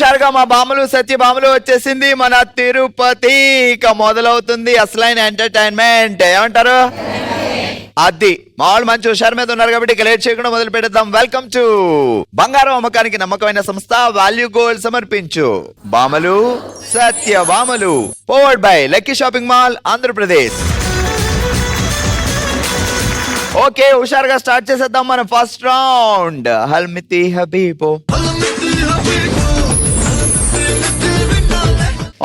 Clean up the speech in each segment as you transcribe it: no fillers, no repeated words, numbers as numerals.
చారుగా మా బామలు సత్యభామలు వచ్చేసింది మన తిరుపతి. ఇక మొదలవుతుంది అసలైన ఎంటర్టైన్మెంట్. ఏమంటారు? అది మామూలు మంచి హుషారు మీద ఉన్నారు కాబట్టి ఇక లేట్ చేయకుండా మొదలు పెడదాం. వెల్కమ్ టు బంగారం అమ్మకానికి నమ్మకమైన సంస్థ వాల్యూ గోల్డ్ సమర్పించు బామలు సత్యభామలు, powered by lucky shopping mall Andhra Pradesh. Okay, హుషారుగా స్టార్ట్ చేసేద్దాం మన ఫస్ట్ రౌండ్. హల్మితి హబీబో.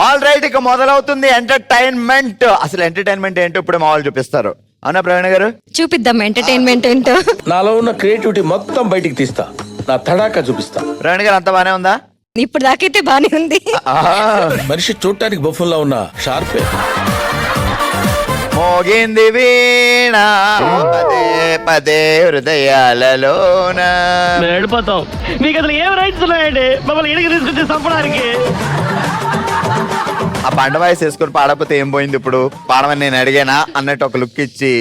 ఆల్ రైట్, ఇక మొదలవుతుంది ఎంటర్టైన్మెంట్. అసలు ఎంటర్టైన్మెంట్ ఏంటో ఇప్పుడు మా వాళ్ళు చూపిస్తారు. అవునా ప్రవీణ గారు? చూపిద్దాం ఎంటర్టైన్మెంట్ ఏంటో. నాలో ఉన్న క్రియేటివిటీ మొత్తం బయటికి తీస్తా, నా తడాకా చూపిస్తా. ప్రవీణ గారు అంత బానే ఉందా? ఇప్పుడు దాకైతే బానే ఉంది. మనిషి చూడటానికి బఫుల్లా ఉన్న షార్పే. మోగింది వీణ పదే పదే హృదయాలలోన. వెళ్ళిపోతాం. మీకు అసలు ఏం రైట్స్ ఉన్నాయండి మమ్మల్ని ఇడికి తీసుకొచ్చి చంపడానికి? ఆ పంట వాయిస్ వేసుకొని పాడకపోతే ఏం పోయింది ఇప్పుడు? పాడమని నేను అడిగానా అన్నట్టు ఒక లుక్ ఇచ్చి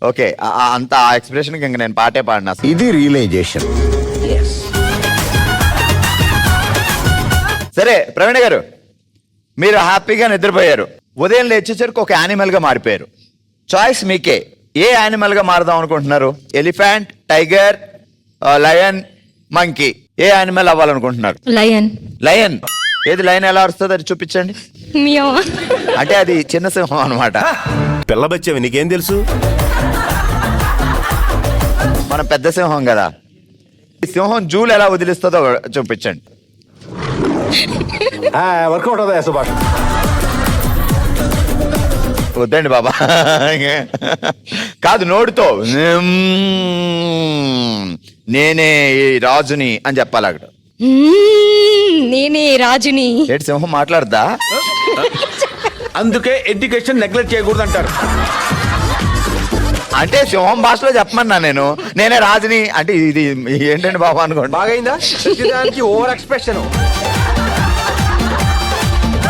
ఓకే అంత ఆ ఎక్స్ప్రెషన్ ఇంక నేను పాటే పాడినా. ఇది రియలైజేషన్. సరే ప్రవీణ గారు, మీరు హ్యాపీగా నిద్రపోయారు. ఉదయం లేచేసరికి ఒక యానిమల్ గా మారిపోయారు. చాయిస్ మీకే. ఏ యానిమల్ గా మారదాం అనుకుంటున్నారు? Elephant, tiger, lion, monkey. ఏ యానిమల్ అవ్వాలనుకుంటున్నారు? లయన్. లయన్. ఏది లయన్ ఎలా వస్తుంది అది చూపించండి. మియో. అంటే అది చిన్న సింహం అనమాట. పిల్లబచ్చేవి నీకేం తెలుసు? మనం పెద్ద సింహం కదా. ఈ సింహం జూలు ఎలా వదిలిస్తుందో చూపించండి. వర్కౌట్ అవుతాయా సుభాష్? వద్దండి బాబా. కాదు, నోటితో నేనే ఈ రాజుని అని చెప్పాలి అక్కడ. నేనే రాజుని. ఏంటి సింహం మాట్లాడదా? అందుకే ఎడ్యుకేషన్ నెగ్లెక్ట్ చేయకూడదు అంటారు. అంటే సింహం భాషలో చెప్పమన్నా నేను. నేనే రాజుని అంటే ఇది ఏంటండి బాబా అనుకోండి. బాగైందా? Over expression.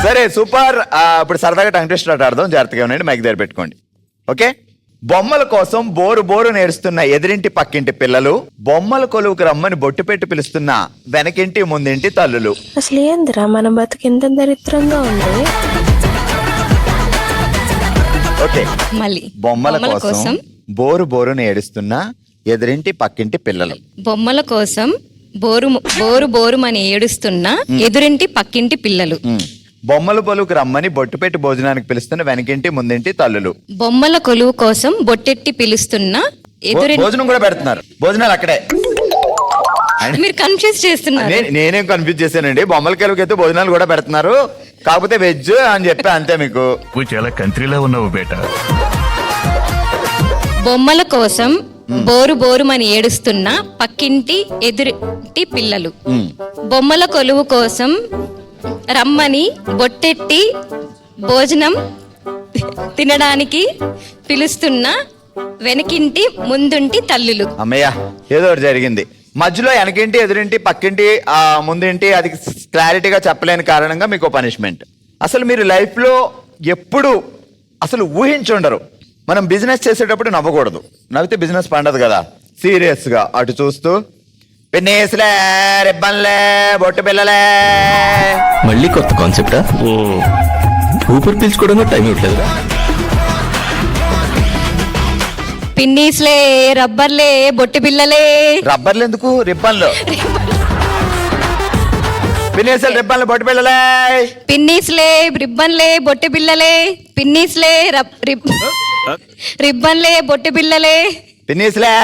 సరే సూపర్. ఇప్పుడు సరదాగా టంగ్ టెస్ట్ ఆడదాం. జాగ్రత్తగా ఉండండి, మైక్ దగ్గర పెట్టుకోండి. ఓకే. బొమ్మల కోసం బోరు బోరు నేర్స్తున్న ఎదురింటి పక్కింటి పిల్లలు, బొమ్మల కొలువుకు రమ్మని బొట్టు పెట్టి పిలుస్తున్న వెనకింటి ముందింటి తల్లులు. అసలు ఏందిరా మన బతుకెంత దరిద్రంగా ఉంది. ఓకే, మళ్ళీ బొమ్మల కోసం బోరు బోరుని ఏడుస్తున్న ఎదురింటి పక్కింటి పిల్లలు. బొమ్మల కోసం బోరు బోరుమని ఏడుస్తున్న ఎదురింటి పక్కింటి పిల్లలు. బొమ్మల కొలువుకు రమ్మని బొట్టు పెట్టి భోజనానికి పిలుస్తున్న వెనకింటి ముందింటి తల్లులు. బొమ్మల కొలువు కోసం బొట్టెట్టి పిలుస్తున్న భోజనం కూడా పెడుతున్నారు. భోజనాలు అక్కడే. మీరు కన్ఫ్యూజ్ చేస్తున్నారు. నేనేం కన్ఫ్యూజ్ చేశానండి. బొమ్మల కొలువుకి అయితే భోజనాలు కూడా పెడుతున్నారు, కాకపోతే వెజ్ అని చెప్పి అంతే. మీకు నువ్వు చాలా కంట్రీలో ఉన్నావు బేటా. బొమ్మల కోసం బోరు బోరుమని ఏడుస్తున్న పక్కింటి ఎదురింటి పిల్లలు. బొమ్మల కొలువు కోసం రమ్మని బొట్టెట్టి భోజనం తినడానికి పిలుస్తున్న వెనకింటి ముందుంటి తల్లులు. అమ్మయ్య, ఏదో ఒకటి జరిగింది. మధ్యలో వెనకింటి ఎదురింటి పక్కింటి ముందింటి అది క్లారిటీగా చెప్పలేని కారణంగా మీకు పనిష్మెంట్. అసలు మీరు లైఫ్ లో ఎప్పుడు అసలు ఊహించుండరు మనం బిజినెస్ చేసేటప్పుడు నవ్వకూడదు. నవ్వితే బిజినెస్ పండదు కదా. సీరియస్ గా అటు చూస్తూ పిన్నేసులే, రిబ్బన్లే, బొట్టు పిల్లలే. మళ్ళీ కొత్త కాన్సెప్టా? ఊపిరి పీల్చుకోవడం టైం ఇవ్వట్లేదు. పిన్నీస్లే, రబ్బర్లే, బొట్టి పిల్లలే. రబ్బర్లు ఎందుకు? రిబ్బన్లు. పిన్నేసులు, రిబ్బన్లు, బొట్టు పిల్లలే. పిన్నీస్లే, రిబ్బన్లే, బొట్టి పిల్లలే. పిన్నీస్లే, రిబ్బన్లే, బొట్టి పిల్లలే. పిన్నేసులే,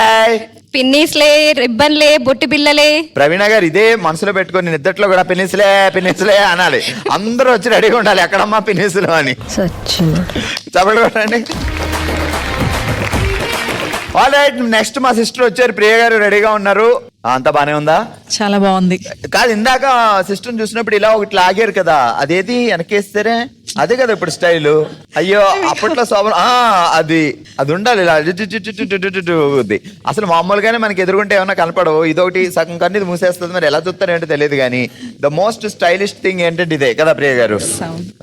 పిన్నీస్లే, రిబ్బన్లే, బొట్టి పిల్లలే. ప్రవీణ గారు ఇదే మనసులో పెట్టుకొని నిద్దట్లో కూడా పిన్నిసులే పిన్నిసులే అనాలి. అందరూ వచ్చి రెడీగా ఉండాలి ఎక్కడమ్మా పిన్నిసులు అని. చెప్పండి కొట్టండి. ఆల్ రైట్, నెక్స్ట్ మా సిస్టర్ వచ్చారు. ప్రియ గారు రెడీగా ఉన్నారు. అంతా బానే ఉందా? చాలా బాగుంది. కాదు, ఇందాక సిస్టర్ చూసినప్పుడు ఇలా ఒకటి లాగారు కదా, అదేది వెనకేస్తారే? అదే కదా ఇప్పుడు స్టైల్. అయ్యో అప్పట్లో శోభన అది ఉండాలి ఇలా. అసలు మామూలుగానే మనకి ఎదురుకుంటే ఏమన్నా కనపడవు. ఇదొకటి సగం కన్నీ మూసేస్తుంది. మరి ఎలా చూస్తారు ఏంటో తెలియదు కానీ ద మోస్ట్ స్టైలిష్ థింగ్ ఏంటంటే ఇదే కదా ప్రియ గారు.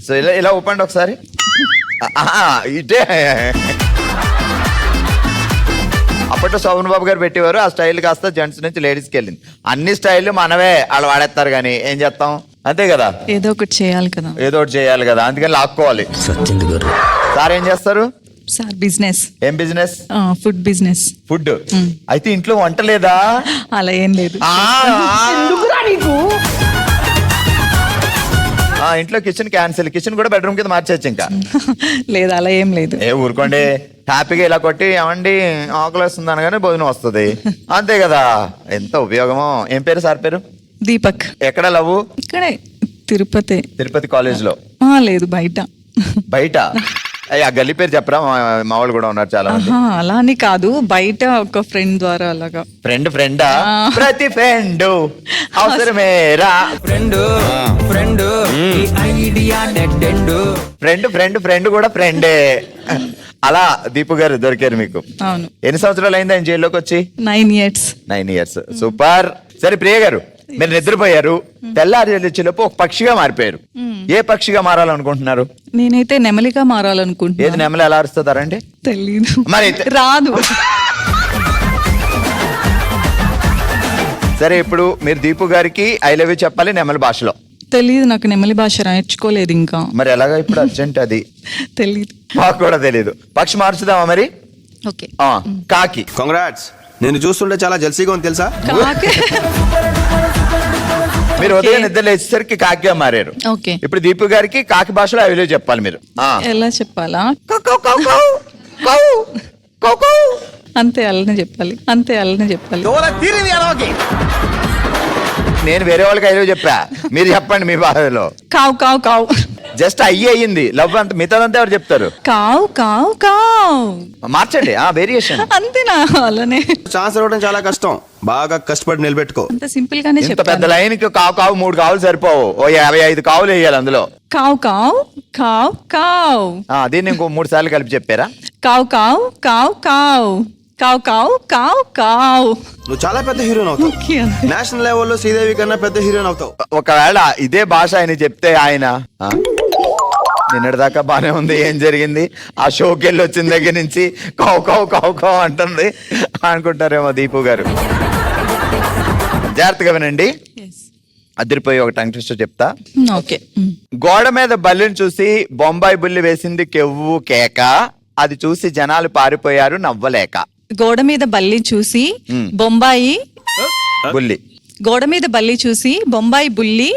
సో ఇలా ఊపండి ఒకసారి. ఇదే అప్పట్లో శోభన్ బాబు గారు పెట్టేవారు. ఆ స్టైల్ కాస్త జెంట్స్ నుంచి లేడీస్కి వెళ్ళింది. అన్ని స్టైల్ మనవే వాళ్ళు వాడేస్తారు కానీ ఏం చేస్తాం. అంతే కదా, ఏదో ఒకటి చేయాలి కదా ఏదో ఒకటి చేయాలి కదా, అందుకని లాక్కోవాలి. సత్యంది గారు సార్ ఏం చేస్తారు? సార్ బిజినెస్, ఏం బిజినెస్? Food business. ఫుడ్. అయితే ఇంట్లో వంట లేదా? అలా ఏం లేదు. ఇంట్లో కిచెన్ క్యాన్సిల్, కిచెన్ కూడా బెడ్రూమ్ కింద మార్చేచ్చు ఇంకా. లేదు అలా ఏం లేదు. ఏ ఊరుకోండి, హ్యాపీగా ఇలా కొట్టి ఏమండి ఆకులు వస్తుంది అనగానే భోజనం వస్తుంది, అంతే కదా. ఎంత ఉపయోగమో. ఏం పేరు సార్ పేరు? దీపక్. ఎక్కడ లవ్? ఇక్కడే తిరుపతి. తిరుపతి కాలేజ్ లో? లేదు బయట. బయట? ఆ గల్లీ పేరు చెప్పరా, మా వాళ్ళు కూడా ఉన్నారు చాలా మంది. అలా అని కాదు, బయట ఒక ఫ్రెండ్ ద్వారా అలాగా. ఫ్రెండా? ప్రతి ఫ్రెండ్ అవసరమేరా. ఫ్రెండ్ కూడా ఫ్రెండే. అలా దీపు గారు దొరికారు మీకు. అవును. ఎన్ని సంవత్సరాలు అయింది ఆయన జైల్లోకి వచ్చి? 9 years. 9 years. సూపర్. సరే ప్రియ గారు, మీరు నిద్రపోయారు, తెల్లారి వచ్చేలోపు ఒక పక్షిగా మారిపోయారు. ఏ పక్షిగా మారాలనుకుంటున్నారు? నేనైతే నెమలిగా ఏది మారాలనుకుంటున్నాను. నెమలి ఎలా అరుస్తుంటారండి? తెలీదు, మరి రాదు. సరే ఇప్పుడు మీరు దీపు గారికి ఐ లవ్ యూ చెప్పాలి నెమలి భాషలో. తెలీదు, నాకు నెమలి భాష నేర్చుకోలేదు ఇంకా. మరి ఎలాగా ఇప్పుడు అర్జెంట్ అది? తెలీదు. మాకు కూడా తెలీదు. పక్షి మార్చుదామా మరి? ఓకే. కాకి. కంగ్రాట్స్, నేను చూస్తుంటే చాలా జల్సీగా ఉంది తెలుసా. కాకి. మీరు ఉదయం నిద్ర లేచేసరికి కాకిగా మారారు. ఓకే. ఇప్పుడు దీపు గారికి కాకి భాషలో ఐ లవ్ యూ చెప్పాలి మీరు. ఎలా చెప్పాలా? అంతే అలానే చెప్పాలి. నేను వేరే వాళ్ళకి ఐ లవ్ చెప్పా, మీరు చెప్పండి మీ భాషలో. కావు కావు కావు. జస్ట్ అయ్యింది లవ్ అంత, మిగతాదంతా ఎవరు చెప్తారు? కావు కావు కావు. మార్చండి వేరియేషన్. అంతేనా? అలానే. ఛాన్స్ ఇవ్వడం చాలా కష్టం, బాగా కష్టపడి నిలబెట్టుకో. అంత సింపుల్ గానే ఇంత చెప్పాను. పెద్ద లైన్ కి కావు 3 కావులు సరిపోవు, ఓ 55 కావులు వేయాలి అందులో. కావు కావు కావు కావు. దీన్ని ఇంకో 3 సార్లు కలిపి చెప్పారా? కావు కావు కావు కావు కావు కావు కావు కావు. నువ్వు చాలా పెద్ద హీరోయిన్ అవుతావు. నేషనల్ లెవెల్లో శ్రీదేవి కన్నా పెద్ద హీరోయిన్ అవుతావు. ఒకవేళ ఇదే భాష ఆయన చెప్తే ఆయన నిన్నటిదాకా బానే ఉంది, ఏం జరిగింది ఆ షోకి వెళ్ళి వచ్చిన దగ్గర నుంచి కావు కావు కావు కావు అంటుంది అనుకుంటారేమో దీపు గారు. జాగ్రత్తగా వినండి, అదిరిపోయి ఒక టంగ్ ట్విస్టర్ చెప్తా. ఓకే. గోడ మీద బల్లిని చూసి బొంబాయి బుల్లి వేసింది కెవ్వు కేక, అది చూసి జనాలు పారిపోయారు నవ్వలేక. గోడ మీద బల్లి చూసి బొంబాయి బుల్లి. గోడ మీద బల్లి చూసి బొంబాయి బుల్లి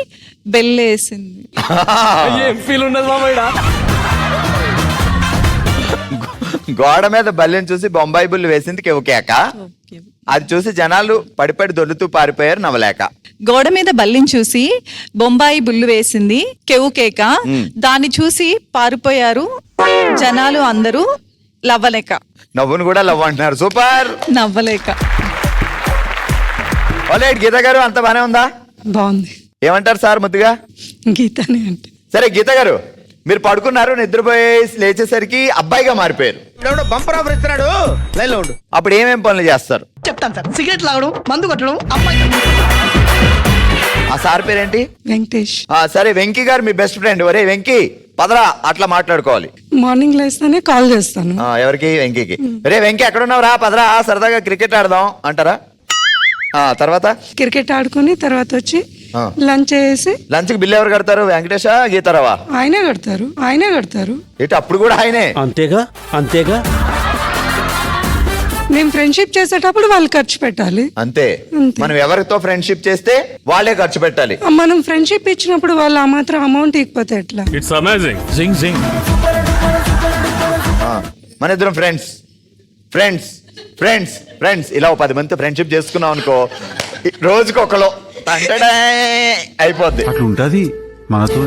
బెల్లేసింది. గోడ మీద బల్లిని చూసి బొంబాయి బుల్లి వేసింది కెవ్వు కేక, అది చూసి జనాలు పడిపడి దొల్లుతూ పారిపోయారు నవ్వలేక. గోడ మీద బల్లిని చూసి బొంబాయి బుల్లు వేసింది కెవ్వు కేక, దాన్ని చూసి పారిపోయారు జనాలు అందరూ లవ్వలేక. నవ్వును కూడా లవ్ అంటున్నారు. సూపర్. నవ్వలేక. గీత గారు అంత బానే ఉందా? బాగుంది. ఏమంటారు సార్ ముద్దుగా? గీతనే అంటే. సరే గీత గారు, మీరు పడుకున్నారు, నిద్రపోయి లేచేసరికి అబ్బాయిగా మారిపోయారు. బంపర్ ఆఫర్ ఇస్తున్నాడు, లైన్లో ఉండు. అప్పుడు ఏమేం పనులు చేస్తారు? చెప్తాను సార్. సిగరెట్ లాగడం, మందు కొట్టడం, అమ్మాయి. ఆ సార్ పేరేంటి? వెంకటేష్. సరే వెంకీ గారు మీ బెస్ట్ ఫ్రెండ్. ఒరే వెంకీ పదరా, అట్లా మాట్లాడుకోవాలి. మార్నింగ్ లేస్తానే కాల్ చేస్తాను. ఎవరికి? వెంకీకి. రే వెంకీ ఎక్కడున్నావు రా, పదరా సరదాగా క్రికెట్ ఆడదాం అంటారా? తర్వాత క్రికెట్ ఆడుకుని తర్వాత వచ్చి లంచ్ చేసి. లంచ్ కి బిల్లు ఎవరు కడతారు? వెంకటేశా గీతారావా? ఆయనే కడతారు. ఇటు అప్పుడు కూడా ఆయనే. అంతేగా మేము ఫ్రెండ్షిప్ చేసేటప్పుడు వాళ్ళు ఖర్చు పెట్టాలి. అంతే. మనం ఎవరితో ఫ్రెండ్షిప్ చేస్తే వాళ్ళే ఖర్చు పెట్టాలి. మనం ఫ్రెండ్షిప్ ఇచ్చినప్పుడు వాళ్ళు ఆ మాత్రం అమౌంట్ ఇకపోతే ఎట్లా? It's amazing. జింగ్ జింగ్. మన ఇద్దరం ఫ్రెండ్స్ ఇలా 10 మందితో ఫ్రెండ్షిప్ చేసుకున్నాం అనుకో, రోజుకి ఒకలో అయిపోద్ది. అట్లా ఉంటది మనతో.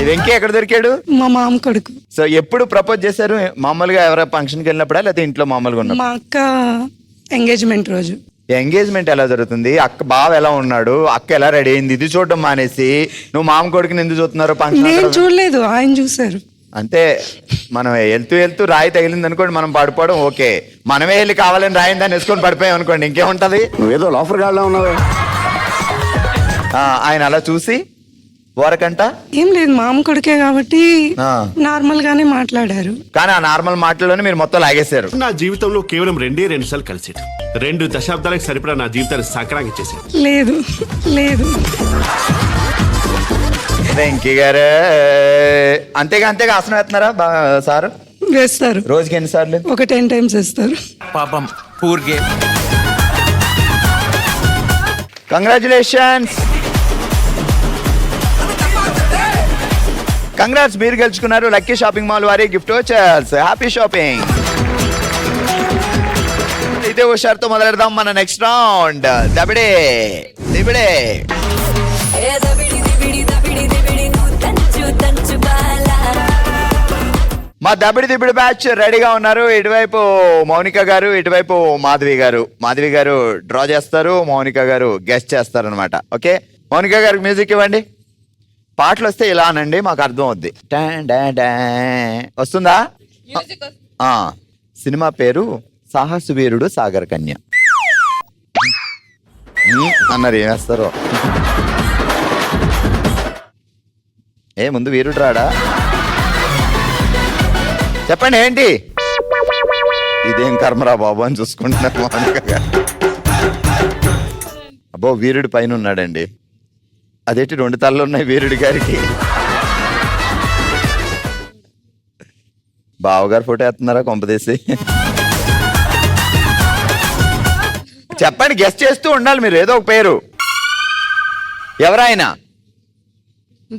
వెంకీ ఎక్కడ దొరికాడు? మా మామ కొడుకు. సో ఎప్పుడు ప్రపోజ్ చేశారు? మామూలుగా ఎవరైనా ఫంక్షన్కి వెళ్ళినప్పుడా లేకపోతే ఇంట్లో మామూలుగా ఉన్నప్పుడు? మా అక్క ఎంగేజ్మెంట్ రోజు. ఎంగేజ్మెంట్ ఎలా జరుగుతుంది? అక్క బావ ఎలా ఉన్నాడు, అక్క ఎలా రెడీ అయింది, ఇది చూడడం మానేసి నువ్వు మామ కొడుకుని ఎందుకు చూస్తున్నారు? నేను చూడలేదు, ఆయన చూసారు. అంటే మనం వెళ్తూ రాయి తగిలింది అనుకోండి, మనం పడిపోవడం ఓకే. మనమే వెళ్ళి కావాలని రాయింది దాన్ని వేసుకొని పడిపోయాం అనుకోండి, ఇంకేముంటది? నువ్వేదో లోఫర్ గాళ్ళ ఉన్నావే. ఆయన అలా చూసి ఓరకంట ఏం లేదు మామ కొడుకే కాబట్టి ఆ. నార్మల్ గానే మాట్లాడారు. కానీ ఆ నార్మల్ మాటల్లోనే మీరు మొత్తం లాగేశారు. నా జీవితంలో కేవలం 2 సార్లు కలిసాడు. 2 దశాబ్దాలకు సరిపడా నా జీవితాన్ని సక్రాంగి చేశాడు. లేదు లేదు వెంకీ గారు అంతేగా ఆసనం వేస్తున్నారా సార్? వేస్తారు. రోజుకి ఎన్నిసార్లు? ఒక 10 టైమ్స్ వేస్తారు. పాపం పూర్గే. కంగ్రాచులేషన్స్, కంగ్రాట్స్, మీరు గెలుచుకున్నారు లక్కీ షాపింగ్ మాల్ వారి గిఫ్ట్ వచ్చర్స్. Happy shopping. ఇదే హుషారుతో మొదలెడదాం మన నెక్స్ట్ రౌండ్. దబిడే దిబిడే. మా దబిడి దిబిడి బ్యాచ్ రెడీగా ఉన్నారు. ఇటువైపు మౌనిక గారు, ఇటువైపు మాధవి గారు. మాధవి గారు డ్రా చేస్తారు, మౌనిక గారు గెస్ట్ చేస్తారు అనమాట. ఓకే, మౌనిక గారికి మ్యూజిక్ ఇవ్వండి. పాటలు వస్తే ఇలా అనండి, మాకు అర్థం అవుద్ది. వస్తుందా? సినిమా పేరు సాహసు వీరుడు సాగర్ కన్య అన్నారు. ఏం వేస్తారో ముందు వీరుడు రాడా? చెప్పండి ఏంటి? ఇదేం కర్మరా బాబు అని చూసుకుంటున్నారు మౌనిక గారు. అబ్బో, వీరుడు పైన ఉన్నాడండి. అదేంటి 2 తలలు ఉన్నాయి వీరుడి గారికి? బావగారు ఫోటో వేస్తున్నారా కొంపదీసి? చెప్పండి, గెస్ట్ చేస్తూ ఉండాలి మీరు ఏదో ఒక పేరు. ఎవరైనా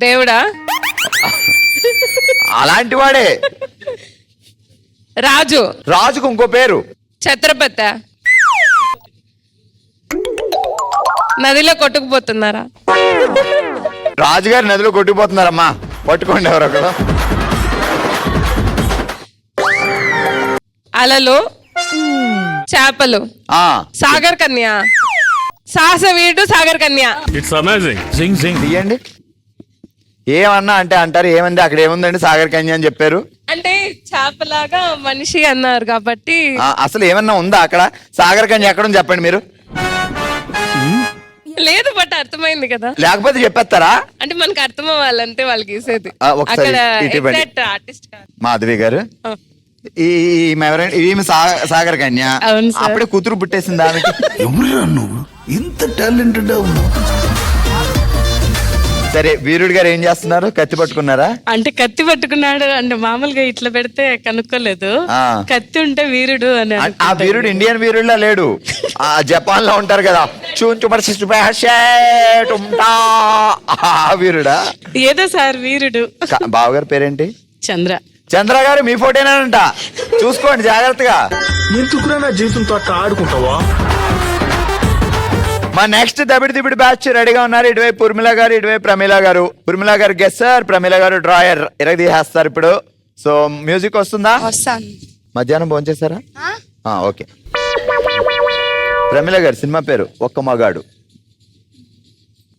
దేవుడా? అలాంటి వాడే. రాజు. రాజుకు ఇంకో పేరు. ఛత్రపతి. నదిలో కొట్టుకుపోతున్నారా? రాజుగారి నదిలో కొట్టుకుపోతున్నారమ్మా, పట్టుకోండి ఎవరొకరు. అలలు, చేపలు, సాగర్ కన్య, సాహస వీరుడు సాగర్ కన్య. It's amazing. సింగ్ సింగ్. తీయండి. ఏమన్నా అంటే అంటారు, ఏమంది అక్కడ ఏముందండి సాగర్ కన్య అని చెప్పారు. అంటే చేపలాగా మనిషి అన్నారు కాబట్టి. అసలు ఏమన్నా ఉందా అక్కడ? సాగర్ కన్య ఎక్కడ ఉంది చెప్పండి మీరు. లేదు, బట్ అర్థమైంది కదా. లేకపోతే చెప్పేస్తారా? అంటే మనకు అర్థం అవ్వాలంటే వాళ్ళకి గీసేది. ఒకసారి అక్కడ ఇటు ఇవ్వండి. exact artist కాదు. మాధవి గారు, ఈమె సాగర్ కన్య. అవును సార్. అప్పుడే కూతురు పుట్టేసింది ఆమెకి. ఎవరురా నువ్వు ఇంత టాలెంటెడ్ ఉన్నావు? సరే, వీరుడు గారు ఏం చేస్తున్నారు? కత్తి పట్టుకున్నారా? అంటే కత్తి పట్టుకున్నాడు అంటే మామూలుగా ఇట్లా పెడితే కనుక్కోలేదు. ఆ. కత్తి ఉంటే వీరుడు అని ఆ వీరుడు ఇండియన్ వీరుడులా లేడు, ఆ జపాన్ లో ఉంటారు కదా, ఆ వీరుడా? ఏదో సార్ వీరుడు. బావగారి పేరేంటి? చంద్ర. చంద్ర గారు మీ ఫోటోనేనంట, చూసుకోండి జాగ్రత్తగా. ఎందుకురా నా జీవితంతో అట్లా ఆడుకుంటావా? మా నెక్స్ట్ దబిడి దిబిడి బ్యాచ్ రెడీగా ఉన్నారు. ఇటువైపు ఉర్మిళ గారు, ఇటువైపు ప్రమీల గారు. ఉర్మిళ గారు గెస్సర్, ప్రమీల గారు డ్రాయర్. ఇరగదీసేస్తారు ఇప్పుడు. సో మ్యూజిక్ వస్తుందా? మధ్యాహ్నం భోంచేశారా? ఓకే. ప్రమీల గారు సినిమా పేరు ఒక్క మగాడు.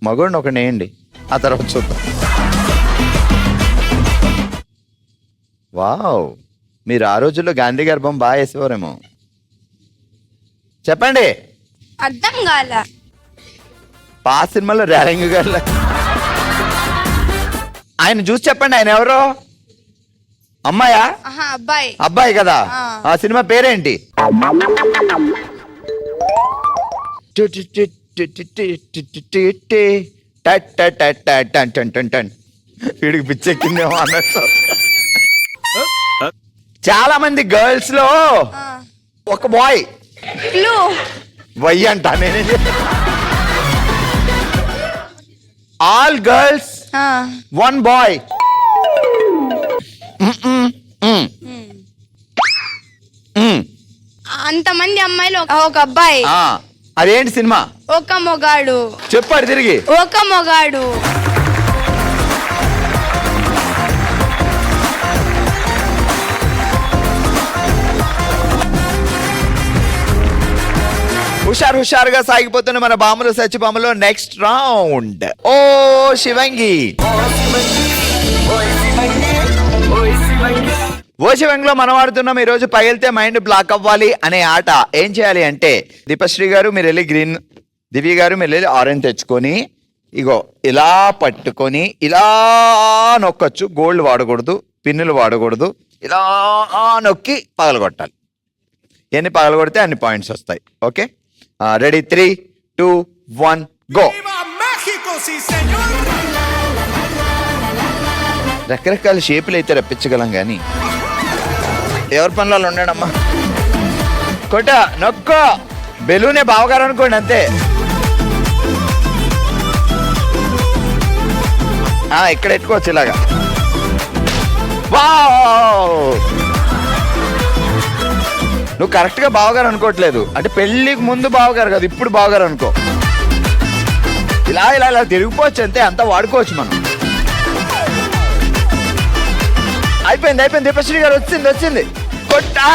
మగోడిని ఒకటి వేయండి, ఆ తర్వాత చూద్దాం. వావ్, మీరు ఆ రోజుల్లో గాంధీ గారి బొమ్మ బాగా వేసేవారేమో. చెప్పండి. అర్థం కాల. పాత సినిమాలో రేలంగి గారు ఆయన చూసి చెప్పండి, ఆయన ఎవరో? అమ్మాయా అబ్బాయి? అబ్బాయి కదా. ఆ సినిమా పేరేంటి? వీడికి పిచ్చెక్కిందేమో అన్నట్టు. చాలా మంది గర్ల్స్ లో ఒక బాయ్. వై అంట నేనే. All girls 1 boy. అంతమంది అమ్మాయిలు ఒక అబ్బాయి. అదేంటి సినిమా? ఒక మొగాడు. చెప్పాడు తిరిగి. ఒక మొగాడు. హుషారుగా సాగిపోతున్న మన బాములు సచ్చిబాములో నెక్స్ట్ రౌండ్. ఓ శివంగి. ఓ శివంగిలో మనం ఆడుతున్నాం ఈరోజు పగిలితే మైండ్ బ్లాక్ అవ్వాలి అనే ఆట. ఏం చేయాలి అంటే, దీపశ్రీ గారు మీరు వెళ్ళి గ్రీన్, దివ్య గారు మీరు వెళ్ళి ఆరెంజ్ తెచ్చుకొని ఇగో ఇలా పట్టుకొని ఇలా నొక్కొచ్చు. గోల్డ్ వాడకూడదు, పిన్నులు వాడకూడదు. ఇలా నొక్కి పగలగొట్టాలి. ఎన్ని పగలగొడితే అన్ని పాయింట్స్ వస్తాయి. Okay, ready? 3, 2, 1 గో. రకరకాల షేపులు అయితే రప్పించగలం కానీ ఎవరి పనులలో ఉండడమ్మా. కొట్ట, నొక్కో, బెలూనే బావగారు అనుకోండి అంతే. ఇక్కడ ఎట్టుకోవచ్చు ఇలాగా. వావ్, నువ్వు కరెక్ట్ గా బావగారు అనుకోవట్లేదు. అంటే పెళ్లికి ముందు బావగారు కాదు, ఇప్పుడు బావగారు అనుకో. ఇలా ఇలా ఇలా తిరిగిపోవచ్చు అంతే, అంతా వాడుకోవచ్చు మనం. అయిపోయింది అయిపోయింది. దీపశ్రీ గారు వచ్చింది. కొట్టా,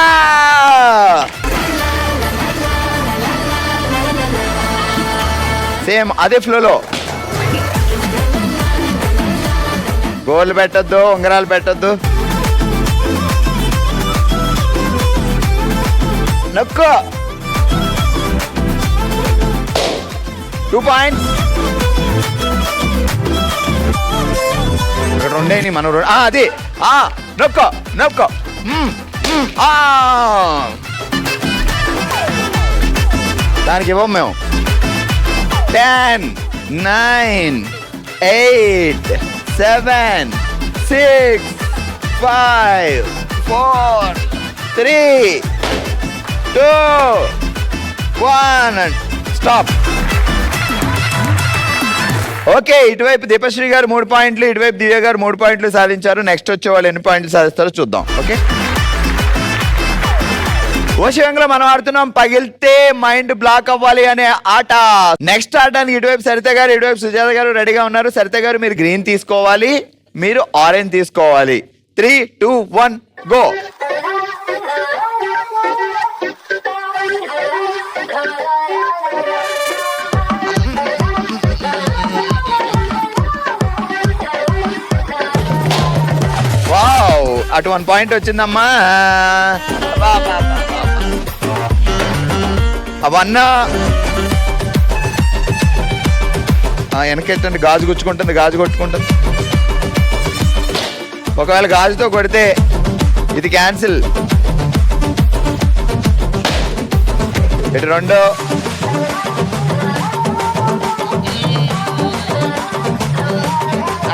సేమ్ అదే ఫ్లోలో. గోల్డ్ పెట్టద్దు, ఉంగరాలు పెట్టద్దు. నొక్కో. 2 పాయింట్స్. ఇక్కడ రెండేని మన అది. నొక్కో నొక్కో. దానికి ఇవ్వం మేము. 10, 9, 8, 7, 6, 5, 4, 3, 2, 1 స్టాప్. ఓకే, ఇటువైపు దీపశ్రీ గారు 3 పాయింట్లు, ఇటువైపు దివ్య గారు 3 పాయింట్లు సాధించారు. నెక్స్ట్ వచ్చే వాళ్ళు ఎన్ని పాయింట్లు సాధిస్తారో చూద్దాం. ఓకే, ఓషియంలో మనం ఆడుతున్నాం పగిలితే మైండ్ బ్లాక్ అవ్వాలి అనే ఆట. నెక్స్ట్ ఆడడానికి ఇటువైపు సరిత గారు, ఇటువైపు సుజాత గారు రెడీగా ఉన్నారు. సరిత గారు మీరు గ్రీన్ తీసుకోవాలి, మీరు ఆరెంజ్ తీసుకోవాలి. 3, 2, 1 గో. వావ్, అటు 1 పాయింట్ వచ్చిందమ్మా. అవన్నా వెనకెట్టండి. గాజు గుచ్చుకుంటుంది, గాజు కొట్టుకుంటుంది. ఒకవేళ గాజుతో కొడితే ఇది క్యాన్సిల్. ఇటు 2.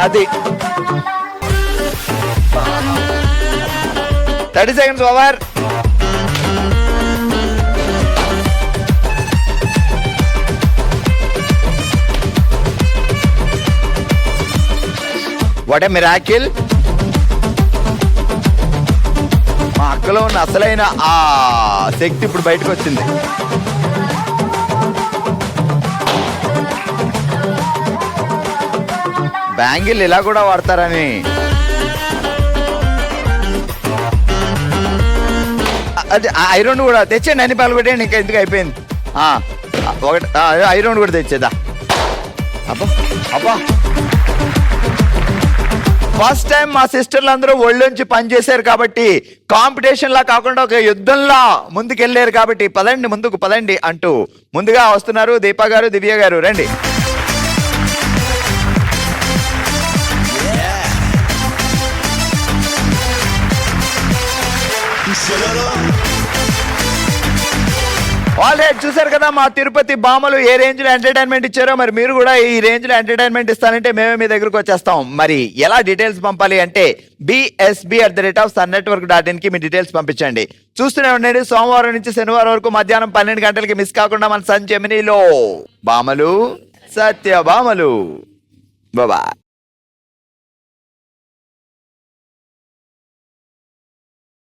అది 30 seconds over. What a miracle. మా అక్కలో ఉన్న అసలైన ఆ శక్తి ఇప్పుడు బయటకు వచ్చింది. బ్యాంగిల్ ఇలా కూడా వాడతారని. అది ఐరన్ కూడా తెచ్చండి, అన్ని పాలు పెట్టండి. ఇంకా ఎందుకు అయిపోయింది. ఒకటి ఐరన్ కూడా తెచ్చేదా. అబ్బా అబ్బా, ఫస్ట్ టైం మా సిస్టర్లు అందరూ ఒళ్ళొంచి పనిచేశారు కాబట్టి, కాంపిటీషన్ లా కాకుండా ఒక యుద్ధంలా ముందుకెళ్ళారు కాబట్టి పదండి ముందుకు పదండి అంటూ ముందుగా వస్తున్నారు దీపా గారు, దివ్య గారు. రండి. ఆల్రెడీ చూసారు కదా మా తిరుపతి భామలు ఏ రేంజ్ లో ఎంటర్టైన్మెంట్ ఇచ్చారో. మరి మీరు కూడా ఈ రేంజ్ లో ఎంటర్టైన్మెంట్ ఇస్తానంటే మేమే మీ దగ్గరకు వచ్చేస్తాం. మరి ఎలా డీటెయిల్స్ పంపాలి అంటే bsb@sunnetwork.in కి మీ డీటెయిల్స్ పంపించండి. చూస్తూనే ఉండండి. సోమవారం నుంచి శనివారం వరకు మధ్యాహ్నం 12 గంటలకి మిస్ కాకుండా మన సన్ జెమినీలో భామలు, సత్య భామలు. బాయ్.